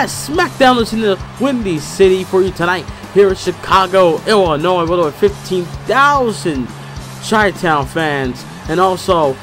Smackdown is in the Windy City for you tonight here in Chicago, Illinois, with over 15,000 Chi-Town fans. And also,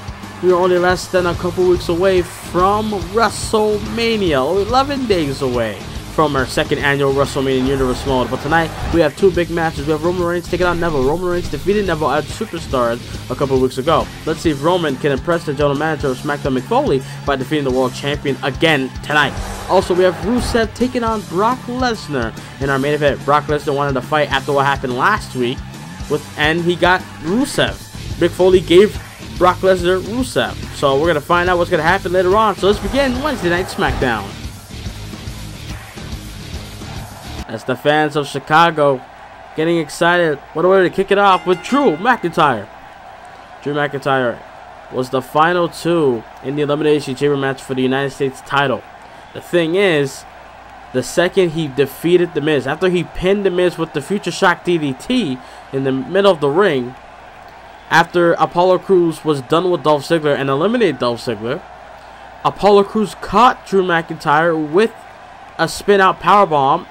we are only less than a couple weeks away from Wrestlemania, 11 days away from our second annual Wrestlemania Universe mode. But tonight, we have two big matches. We have Roman Reigns taking on Neville. Roman Reigns defeated Neville at Superstars a couple of weeks ago. Let's see if Roman can impress the general manager of SmackDown, Mick Foley, by defeating the world champion again tonight. Also, we have Rusev taking on Brock Lesnar in our main event. Brock Lesnar wanted to fight after what happened last week, and he got Rusev. Mick Foley gave Brock Lesnar Rusev. So we're going to find out what's going to happen later on. So let's begin Wednesday Night SmackDown. As the fans of Chicago getting excited, what a way to kick it off with Drew McIntyre. Drew McIntyre was the final two in the Elimination Chamber match for the United States title. The thing is, the second he defeated The Miz, after he pinned The Miz with the Future Shock DDT in the middle of the ring, after Apollo Crews was done with Dolph Ziggler and eliminated Dolph Ziggler, Apollo Crews caught Drew McIntyre with a spin-out powerbomb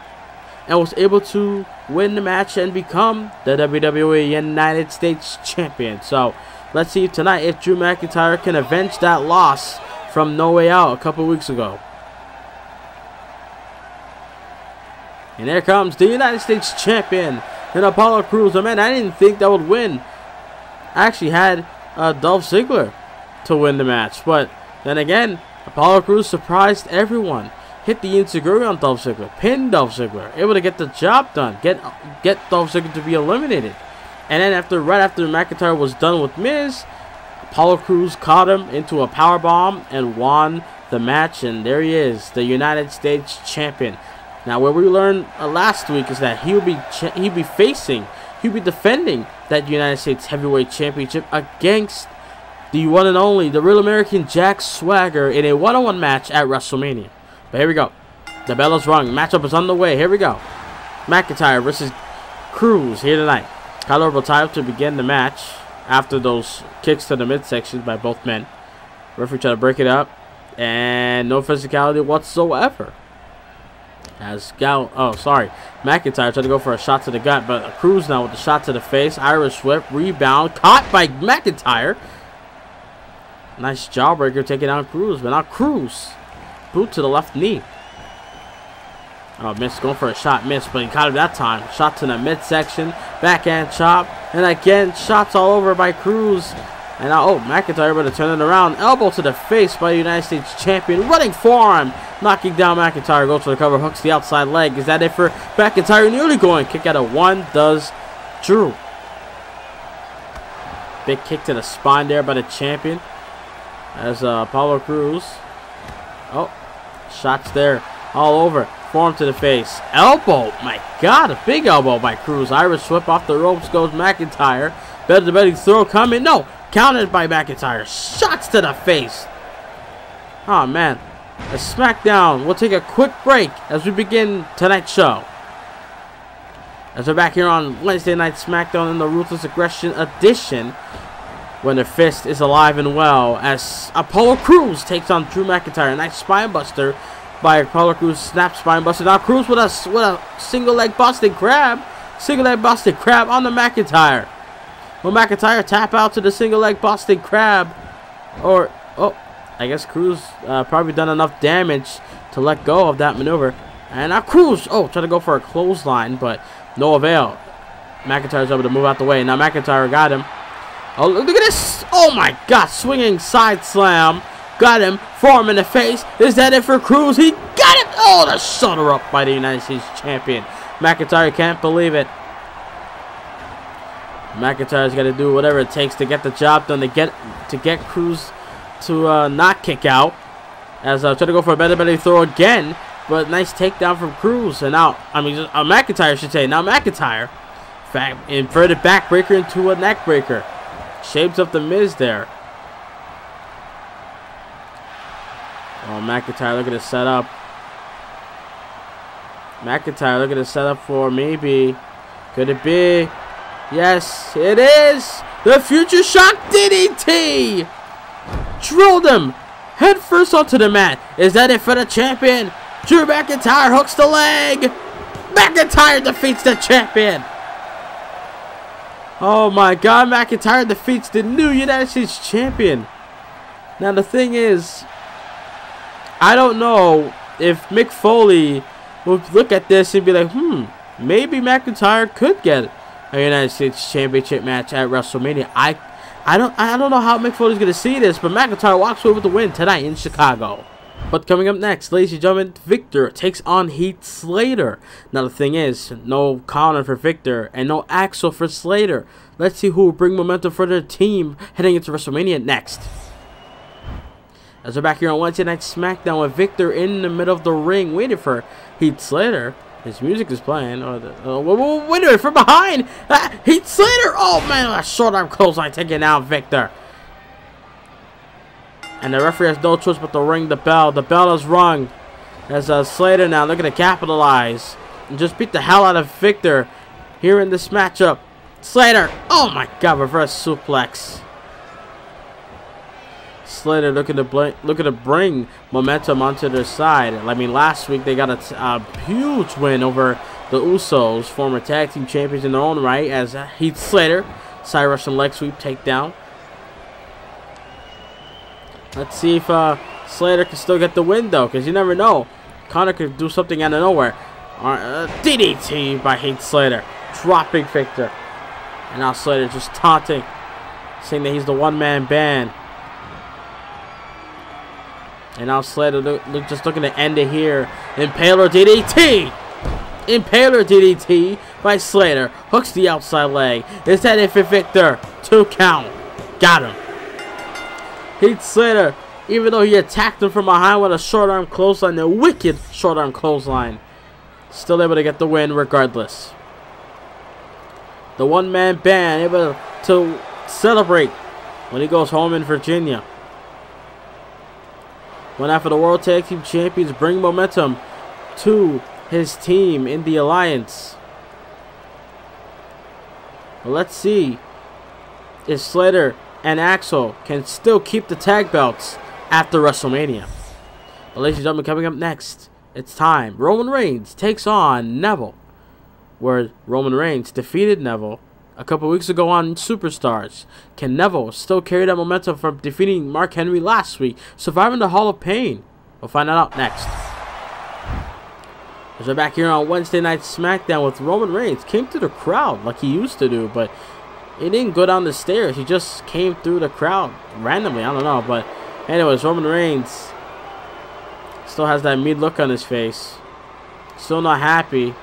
and was able to win the match and become the WWE United States Champion. So, let's see tonight if Drew McIntyre can avenge that loss from No Way Out a couple weeks ago. And there comes the United States Champion and Apollo Crews. Oh, man, I didn't think that would win. I actually had Dolph Ziggler to win the match. But then again, Apollo Crews surprised everyone. Hit the Enziguri on Dolph Ziggler. Pinned Dolph Ziggler. Able to get the job done. Get Dolph Ziggler to be eliminated. And then right after McIntyre was done with Miz, Apollo Crews caught him into a powerbomb and won the match. And there he is, the United States Champion. Now, what we learned last week is that he'll be defending that United States Heavyweight Championship against the one and only, the Real American Jack Swagger, in a one-on-one match at WrestleMania. But here we go. The bell is rung. Matchup is on the way. Here we go. McIntyre versus Cruz here tonight. Collar will tie up to begin the match after those kicks to the midsection by both men. Referee try to break it up, and no physicality whatsoever. McIntyre tried to go for a shot to the gut, but Cruz now with the shot to the face. Irish whip, rebound, caught by McIntyre. Nice jawbreaker taking down Cruz, but now Cruz, boot to the left knee. Oh, missed, going for a shot, missed, but he caught it that time. Shot to the midsection, backhand chop, and again, shots all over by Cruz. And now, oh, McIntyre able to turn it around. Elbow to the face by the United States Champion. Running forearm, knocking down McIntyre. Goes for the cover, hooks the outside leg. Is that it for McIntyre? Nearly going. Kick out of one, does Drew. Big kick to the spine there by the champion. As Apollo Crews. Oh, shots there all over. Forearm to the face. Elbow, my God, a big elbow by Cruz. Irish whip off the ropes goes McIntyre. Belly to belly throw coming. No. Countered by McIntyre. Shots to the face. Oh, man. A SmackDown. We'll take a quick break as we begin tonight's show. As we're back here on Wednesday Night SmackDown in the Ruthless Aggression edition, when the fist is alive and well, as Apollo Crews takes on Drew McIntyre. Nice spine buster by Apollo Crews. Snap spine buster. Now Crews with a single leg Boston crab. Single leg Boston crab on the McIntyre. Will McIntyre tap out to the single leg Boston crab? Or, oh, I guess Cruz probably done enough damage to let go of that maneuver. And now Cruz, oh, trying to go for a clothesline, but no avail. McIntyre's able to move out the way. Now McIntyre got him. Oh, look at this. Oh, my God. Swinging side slam. Got him. Forearm in the face. Is that it for Cruz? He got it. Oh, the shoulder up by the United States champion. McIntyre can't believe it. McIntyre's got to do whatever it takes to get the job done, to get Cruz to not kick out. As trying to go for a belly throw again. But nice takedown from Cruz. And now, McIntyre should say. Now McIntyre. Inverted backbreaker into a neckbreaker. Shapes up the Miz there. Oh, McIntyre, look at the setup. McIntyre, look at the setup for maybe. Could it be? Yes, it is. The Future Shock DDT. Drilled him. Head first onto the mat. Is that it for the champion? Drew McIntyre hooks the leg. McIntyre defeats the champion. Oh my God, McIntyre defeats the new United States champion. Now the thing is, I don't know if Mick Foley would look at this and be like, maybe McIntyre could get a United States championship match at WrestleMania. I don't know how Mick Foley's gonna see this, but McIntyre walks away with the win tonight in Chicago. But coming up next, ladies and gentlemen, Victor takes on Heath Slater. Now the thing is, no Connor for Victor and no Axel for Slater. Let's see who will bring momentum for their team heading into WrestleMania next. As we're back here on Wednesday Night Smackdown with Victor in the middle of the ring waiting for Heath Slater. His music is playing. Wait a minute, from behind! Heath Slater! Oh man, a short arm clothesline taking out Victor. And the referee has no choice but to ring the bell. The bell is rung. As Slater now looking to capitalize and just beat the hell out of Victor here in this matchup. Slater! Oh my God, reverse suplex. Slater looking to bring momentum onto their side. I mean, last week they got a huge win over the Usos, former tag team champions in their own right, as Heath Slater side Russian leg sweep takedown. Let's see if Slater can still get the win, though, because you never know. Connor could do something out of nowhere. DDT by Heath Slater, dropping Victor. And now Slater just taunting, saying that he's the one-man band. And now Slater just looking to end it here. Impaler DDT! Impaler DDT by Slater. Hooks the outside leg. Is that it for Victor? 2 count. Got him. Heath Slater, even though he attacked him from behind with a short arm clothesline, a wicked short arm clothesline, still able to get the win regardless. The one-man band able to celebrate when he goes home in Virginia. One after the World Tag Team Champions bring momentum to his team in the Alliance. Well, let's see if Slater and Axel can still keep the tag belts after WrestleMania. But ladies and gentlemen, coming up next, it's time. Roman Reigns takes on Neville, where Roman Reigns defeated Neville a couple weeks ago on Superstars. Can Neville still carry that momentum from defeating Mark Henry last week, surviving the Hall of Pain? We'll find that out next. As we're back here on Wednesday Night Smackdown with Roman Reigns. Came through the crowd like he used to do, but he didn't go down the stairs. He just came through the crowd randomly. I don't know, but anyways, Roman Reigns still has that mean look on his face. Still not happy.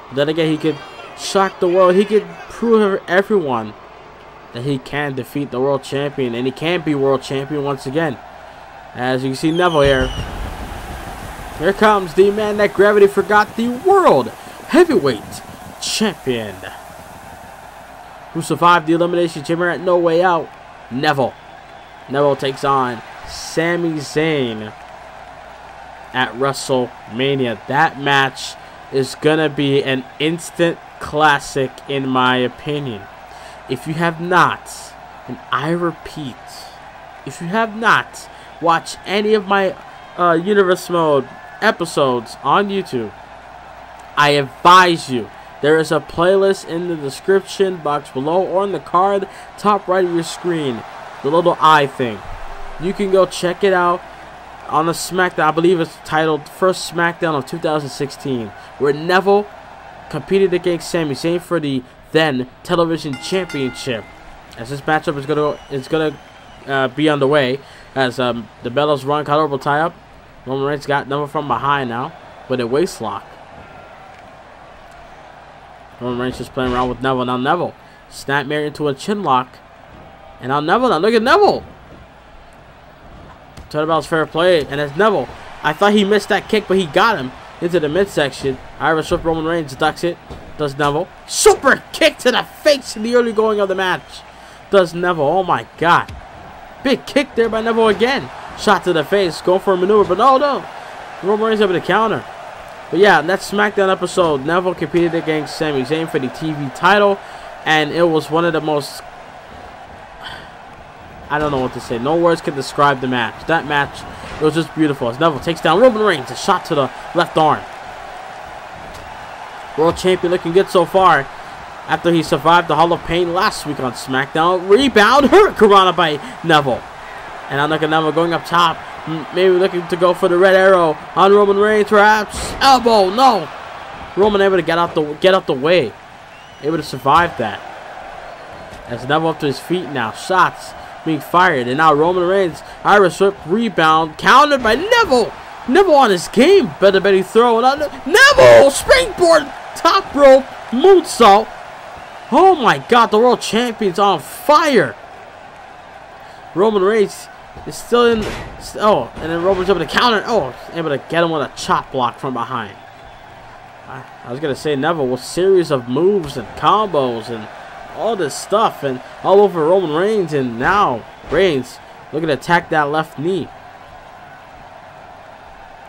But then again, he could shock the world. He could prove everyone that he can defeat the world champion, and he can be world champion once again. As you can see Neville here. Here comes the man that gravity forgot, the world heavyweight champion, who survived the Elimination Chamber at No Way Out, Neville. Neville takes on Sami Zayn at WrestleMania. That match is gonna be an instant classic in my opinion. If you have not, and I repeat, if you have not watched any of my Universe Mode episodes on YouTube, I advise you, there is a playlist in the description box below or in the card top right of your screen, the little eye thing. You can go check it out on the Smackdown. I believe it's titled First Smackdown of 2016, where Neville competed against Sami Zayn for the then Television Championship. As this matchup is gonna be underway, as the Bellows run colorable tie up. Roman Reigns got Neville from behind now with a waist lock. Roman Reigns just playing around with Neville. Now Neville snapmare into a chin lock, and now Neville. Now look at Neville. Turnabout's fair play, and it's Neville. I thought he missed that kick, but he got him into the midsection. Irish whip. Roman Reigns ducks it. Does Neville. Super kick to the face in the early going of the match. Does Neville. Oh my God. Big kick there by Neville again. Shot to the face. Going for a maneuver, but no. Roman Reigns able to counter. But yeah, that SmackDown episode, Neville competed against Sami Zayn for the TV title. And it was one of the most... I don't know what to say. No words can describe the match. That match, it was just beautiful. As Neville takes down Roman Reigns. A shot to the left arm. World Champion looking good so far. After he survived the Hall of Pain last week on SmackDown. Rebound. Hurricanrana by Neville. And now look at Neville going up top. Maybe looking to go for the red arrow on Roman Reigns. Perhaps. Elbow. No. Roman able to get out the way. Able to survive that. As Neville up to his feet now. Shots being fired. And now Roman Reigns. Irish whip. Rebound. Countered by Neville. Neville on his game. Better throw. Neville. Springboard. Top rope. Moonsault. Oh my God. The world champion's on fire. Roman Reigns is still in. Oh, and then Roman's able to counter. Oh, able to get him with a chop block from behind. I was going to say Neville with series of moves and combos and all this stuff and all over Roman Reigns. And now Reigns looking to attack that left knee.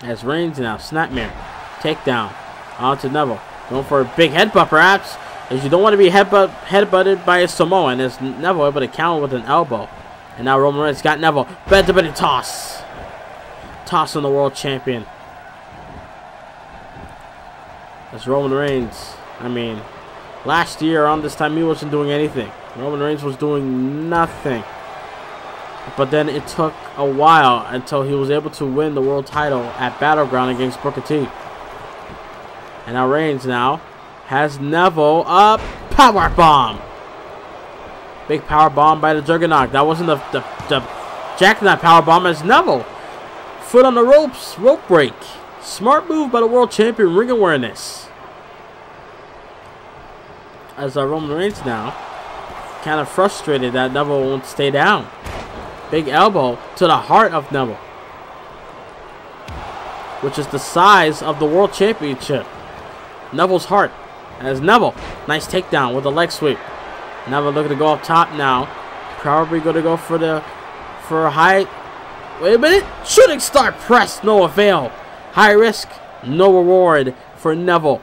As Reigns now, snapmare, takedown, onto Neville. Going for a big headbutt perhaps. As you don't want to be headbutted by a Samoan. As Neville able to counter with an elbow. And now Roman Reigns got Neville. Bed-to-bed toss. Toss on the world champion. As Roman Reigns, I mean, last year around this time he wasn't doing anything. Roman Reigns was doing nothing. But then it took a while until he was able to win the world title at Battleground against Booker T. And now Reigns now has Neville up. Power bomb. Big power bomb by the Juggernaut. That wasn't the jackknife power bomb as Neville. Foot on the ropes. Rope break. Smart move by the world champion. Ring awareness. As Roman Reigns now kind of frustrated that Neville won't stay down. Big elbow to the heart of Neville. Which is the size of the world championship. Neville's heart. As Neville. Nice takedown with a leg sweep. Neville looking to go up top now. Probably going to go for a high. Wait a minute. Shooting star press. No avail. High risk. No reward for Neville.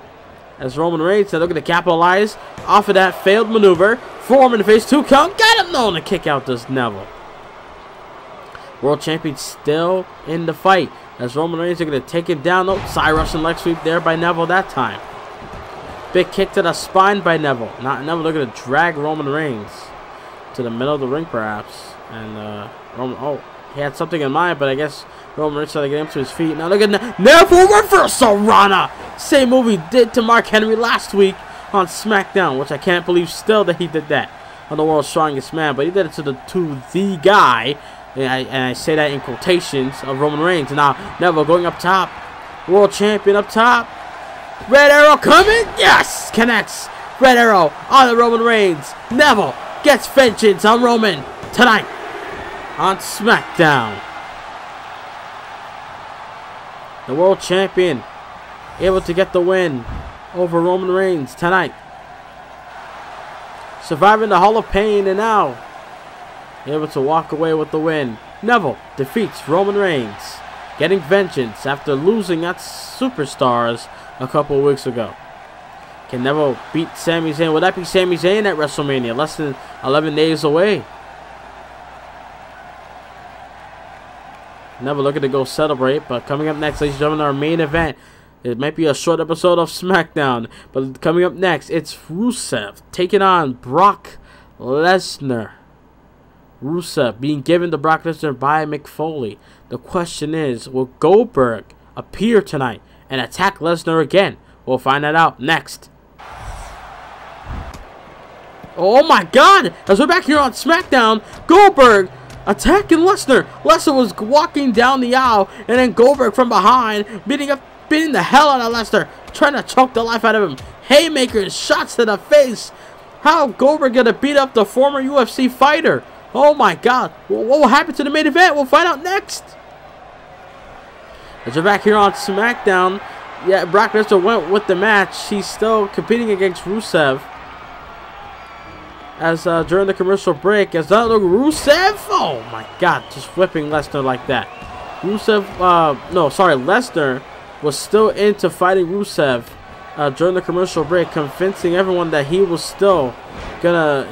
As Roman Reigns looking to capitalize off of that failed maneuver. Forearm in the face. 2 count. Got him. No. And a kick out does Neville. World champion still in the fight. As Roman Reigns are going to take him down. No. Side Russian leg sweep there by Neville that time. Big kick to the spine by Neville. Not Neville looking to drag Roman Reigns to the middle of the ring, perhaps. And Roman, oh, he had something in mind, but I guess Roman Reigns tried to get him to his feet. Now look at Neville reversal Rana. Same move he did to Mark Henry last week on SmackDown, which I can't believe still that he did that on the World's Strongest Man. But he did it to the guy, and I say that in quotations, of Roman Reigns. And now Neville going up top, world champion up top. Red arrow coming. Yes! Connects. Red arrow on the Roman Reigns. Neville gets vengeance on Roman tonight on SmackDown. The world champion able to get the win over Roman Reigns tonight. Surviving the Hall of Pain and now able to walk away with the win. Neville defeats Roman Reigns, getting vengeance after losing at Superstars a couple of weeks ago. Can Neville beat Sami Zayn? Would that be Sami Zayn at WrestleMania? Less than 11 days away. Neville looking to go celebrate. But coming up next, ladies and gentlemen, our main event. It might be a short episode of SmackDown. But coming up next, it's Rusev taking on Brock Lesnar. Rusev being given to Brock Lesnar by Mick Foley. The question is, will Goldberg appear tonight and attack Lesnar again? We'll find that out next. Oh my God! As we're back here on SmackDown, Goldberg attacking Lesnar. Lesnar was walking down the aisle, and then Goldberg from behind beating the hell out of Lesnar, trying to choke the life out of him. Haymakers, shots to the face. How Goldberg gonna beat up the former UFC fighter? Oh my God! What will happen to the main event? We'll find out next. As we're back here on SmackDown, yeah, Brock Lesnar went with the match. He's still competing against Rusev. As during the commercial break, as Rusev, oh my God, just whipping Lesnar like that. Lesnar was still into fighting Rusev during the commercial break, convincing everyone that he was still good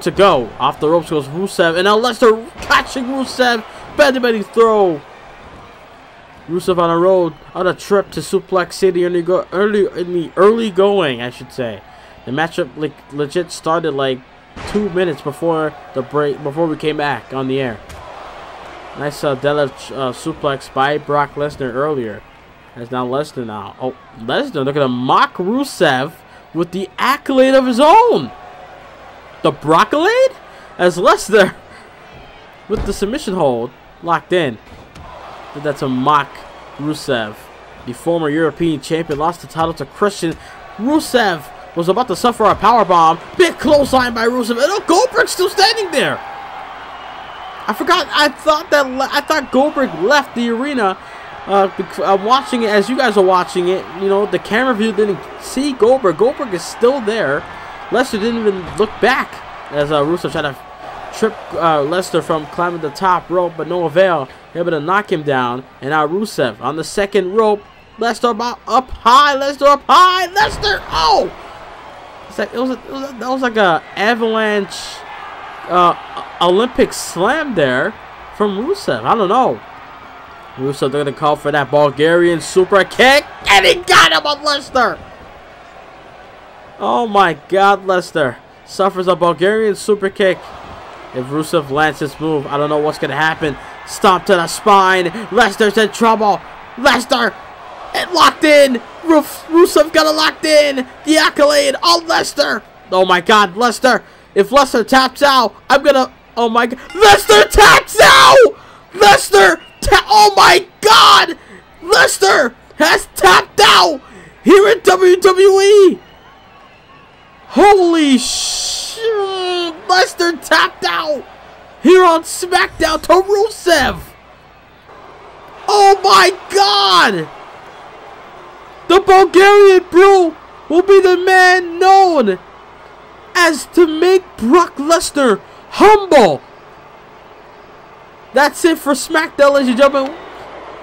to go. Off the ropes goes Rusev, and now Lesnar catching Rusev, belly throw. Rusev on a trip to Suplex City in the early going, I should say. The matchup legit started like 2 minutes before the break, before we came back on the air. Nice deadlift suplex by Brock Lesnar earlier. That's now Lesnar now. Oh, Lesnar looking to mock Rusev with the accolade of his own. The Brockolade? As Lesnar with the submission hold locked in. Did that to mock Rusev. The former European champion lost the title to Christian. Rusev was about to suffer a powerbomb. Big clothesline by Rusev. And oh, Goldberg's still standing there. I forgot. I thought Goldberg left the arena. I'm watching it as you guys are watching it. You know, the camera view didn't see Goldberg. Goldberg is still there. Lesnar didn't even look back as Rusev tried to trip Lesnar from climbing the top rope, but no avail. Able to knock him down. And now Rusev on the second rope. Lesnar up high. Lesnar up high. Lesnar. Oh! It's like, that was like a avalanche Olympic slam there from Rusev. I don't know. Rusev, they're going to call for that Bulgarian super kick. And he got him on Lesnar. Oh my God, Lesnar suffers a Bulgarian super kick. If Rusev lands this move, I don't know what's going to happen. Stomp to the spine. Lesnar's in trouble. Lesnar locked in. Rusev got it locked in. The accolade on Lesnar. Oh my God, Lesnar. If Lesnar taps out, I'm going to... Oh my God. Lesnar taps out. Lesnar. Oh my God. Lesnar has tapped out here in WWE. Holy shit. Lesnar tapped out here on SmackDown to Rusev. Oh my God. The Bulgarian Brew will be the man known as to make Brock Lesnar humble. That's it for SmackDown, ladies and gentlemen.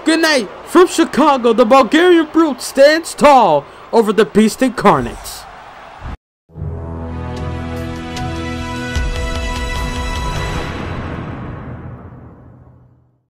Good night from Chicago. The Bulgarian Brute stands tall over the Beast Incarnate.